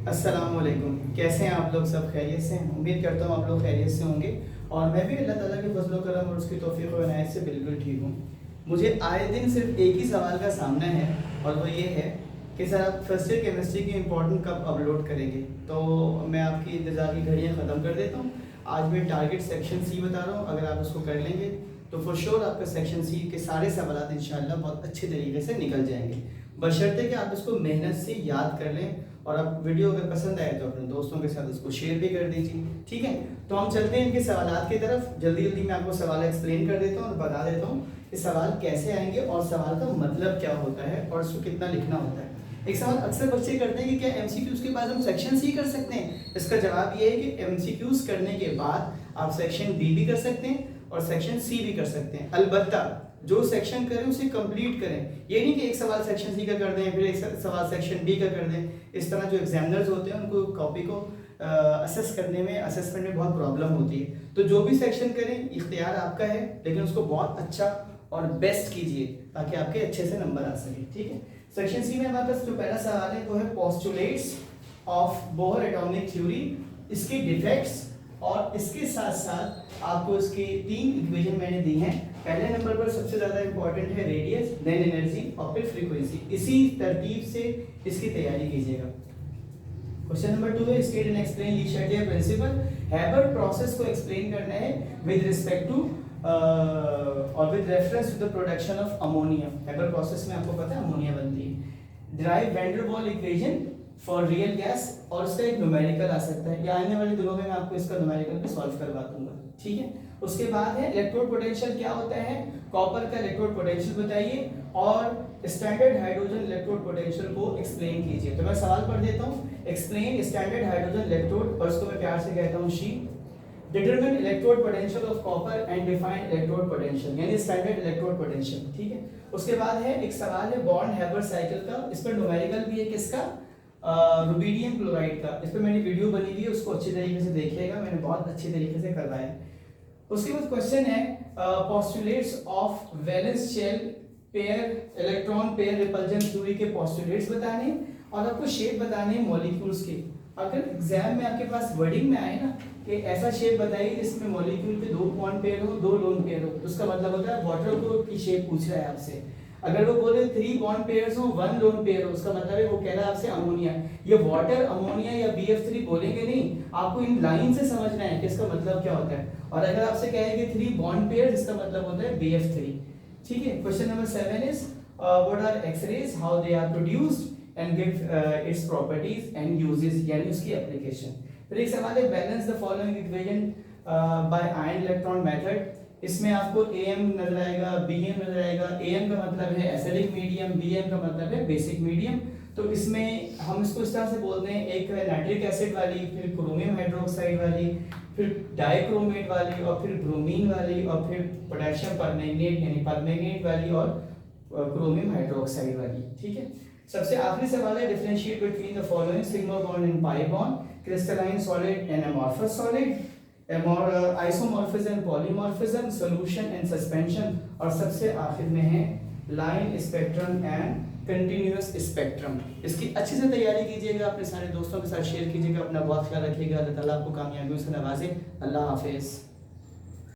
अस्सलामुअलैकुम। कैसे हैं आप लोग? सब खैरियत से हैं? उम्मीद करता हूँ आप लोग खैरियत से होंगे और मैं भी अल्लाह ताला के फजल करम और उसकी तौफीक व इनायत से बिल्कुल ठीक हूँ। मुझे आए दिन सिर्फ एक ही सवाल का सामना है और वो ये है कि सर आप फर्स्ट ईयर केमिस्ट्री की इम्पोर्टेंट कब अपलोड करेंगे? तो मैं आपकी इंतज़ार की घड़ियाँ ख़त्म कर देता हूँ। आज मैं टारगेट सेक्शन सी बता रहा हूँ, अगर आप उसको कर लेंगे तो फॉर श्योर आपका सेक्शन सी के सारे सवाल इंशाल्लाह बहुत अच्छे तरीके से निकल जाएंगे, बशर्ते कि आप इसको मेहनत से याद कर लें। और आप वीडियो अगर पसंद आए तो अपने दोस्तों के साथ उसको शेयर भी कर दीजिए, ठीक है? तो हम चलते हैं इनके सवालात की तरफ। जल्दी जल्दी मैं आपको सवाल एक्सप्लेन कर देता हूँ और बता देता हूँ कि सवाल कैसे आएंगे और सवाल का मतलब क्या होता है और उसको कितना लिखना होता है। एक सवाल अक्सर बच्चे करते हैं कि क्या एमसीक्यूज के बाद हम सेक्शन सी कर सकते हैं? इसका जवाब ये है कि एमसीक्यूज करने के बाद आप सेक्शन डी भी कर सकते हैं और सेक्शन सी भी कर सकते हैं। अलबत्ता जो सेक्शन करें उसे कंप्लीट करें। ये नहीं कि एक सवाल सेक्शन सी का कर दें फिर एक सवाल सेक्शन डी का कर दें। इस तरह जो एग्जामिनर्स होते हैं उनको कॉपी को असेस करने में, असेसमेंट में बहुत प्रॉब्लम होती है। तो जो भी सेक्शन करें इख्तियार आपका है, लेकिन उसको बहुत अच्छा और बेस्ट कीजिए ताकि आपके अच्छे से नंबर आ सके, ठीक है? सेक्शन सी में हमारे पास जो पहला सवाल है वो है postulates of Bohr atomic theory, इसके डिफेक्ट्स और इसके साथ साथ आपको इसके तीन इक्वेशन मैंने दी हैं। पहले नंबर पर सबसे ज्यादा इंपॉर्टेंट है रेडियस, देन एनर्जी और फिर फ्रीक्वेंसी। इसी तरतीब से इसकी तैयारी कीजिएगा। क्वेश्चन नंबर 2 है state and explain Le Chatelier principle. Haber process को एक्सप्लेन करना है विद रिस्पेक्ट टू और with reference to the production of ammonia. Haber process में आपको पता है अमोनिया बनती है। डिराइव वैन डर वाल इक्वेशन फॉर रियल गैस, और उसका एक न्यूमेरिकल आ सकता है, या आने वाले दिनों में मैं आपको इसका न्यूमेरिकल भी सॉल्व करवा दूंगा, ठीक है? उसके बाद है इलेक्ट्रोड पोटेंशियल क्या होता है, कॉपर का इलेक्ट्रोड पोटेंशियल बताइए और स्टैंडर्ड हाइड्रोजन इलेक्ट्रोड पोटेंशियल को एक्सप्लेन कीजिए। तो मैं सवाल पढ़ देता हूँ, एक्सप्लेन स्टैंडर्ड हाइड्रोजन इलेक्ट्रोड, और उसको मैं प्यार से कहता हूँ she. Determine electrode potential of copper and define electrode potential, यानी स्टैंडर्ड इलेक्ट्रोड पोटेंशियल, ठीक है? उसके बाद है एक सवाल है बॉर्न हैबर साइकिल का, इस पर न्यूमेरिकल भी है किसका, रुबिडियम क्लोराइड का। इस पर मेरी वीडियो बनी हुई है, उसको अच्छी तरीके से देखिएगा, मैंने बहुत अच्छी तरीके से करवाया है। उसके बाद क्वेश्चन है postulates of valence shell pair electron pair repulsion theory के पोस्टुलेट्स बताने और आपको शेप बताने मॉलिक्यूल्स के। अगर एग्जाम में आपके पास वर्डिंग में आए ना कि ऐसा शेप बताइए जिसमें मॉलिक्यूल के 2 बॉन्ड पेयर हो, 2 लोन पेयर हो, तो उसका मतलब होता है वाटर को की शेप पूछ रहा है आपसे। अगर वो बोले 3 बॉन्ड पेयर्स हो, 1 लोन पेयर हो, उसका मतलब है वो कह रहा है आपसे अमोनिया। ये वाटर अमोनिया या BF3 बोलेंगे नहीं, आपको इन लाइन से समझना है कि इसका मतलब क्या होता है। और अगर आपसे कहे कि 3 बॉन्ड पेयर, इसका मतलब होता है BF3, ठीक है? Question number 7 is what are X rays, how they are produced and give its properties and uses, यानी उसकी एप्लीकेशन। फिर एक सवाल है balance the following equation by ion electron method. इसमें आपको AM नजर आएगा, BM नजर आएगा। AM का मतलब है एसिडिक मीडियम, BM का मतलब है बेसिक मीडियम। तो इसमें हम इसको इस तरह से बोलते हैं, एक नाइट्रिक एसिड वाली, फिर क्रोमियम हाइड्रोक्साइड वाली, फिर डाइक्रोमेट वाली, और फिर ब्रोमीन वाली, और फिर पोटेशियम परमैंगनेट यानी परमैंगनेट वाली, और क्रोमियम हाइड्रोक्साइड वाली, ठीक है? सबसे आखिरी सवाल है differentiate between the following sigma bond and pi bond, crystalline solid and amorphous solid, isomorphism polymorphism, solution and suspension, और सबसे आखिर में है line spectrum and continuous spectrum. इसकी अच्छे से तैयारी कीजिएगा, अपने सारे दोस्तों के साथ शेयर कीजिएगा, अपना बहुत ख्याल रखिएगा। अल्लाह ताला आपको कामयाबियों से नवाजे। अल्लाह हाफिज़।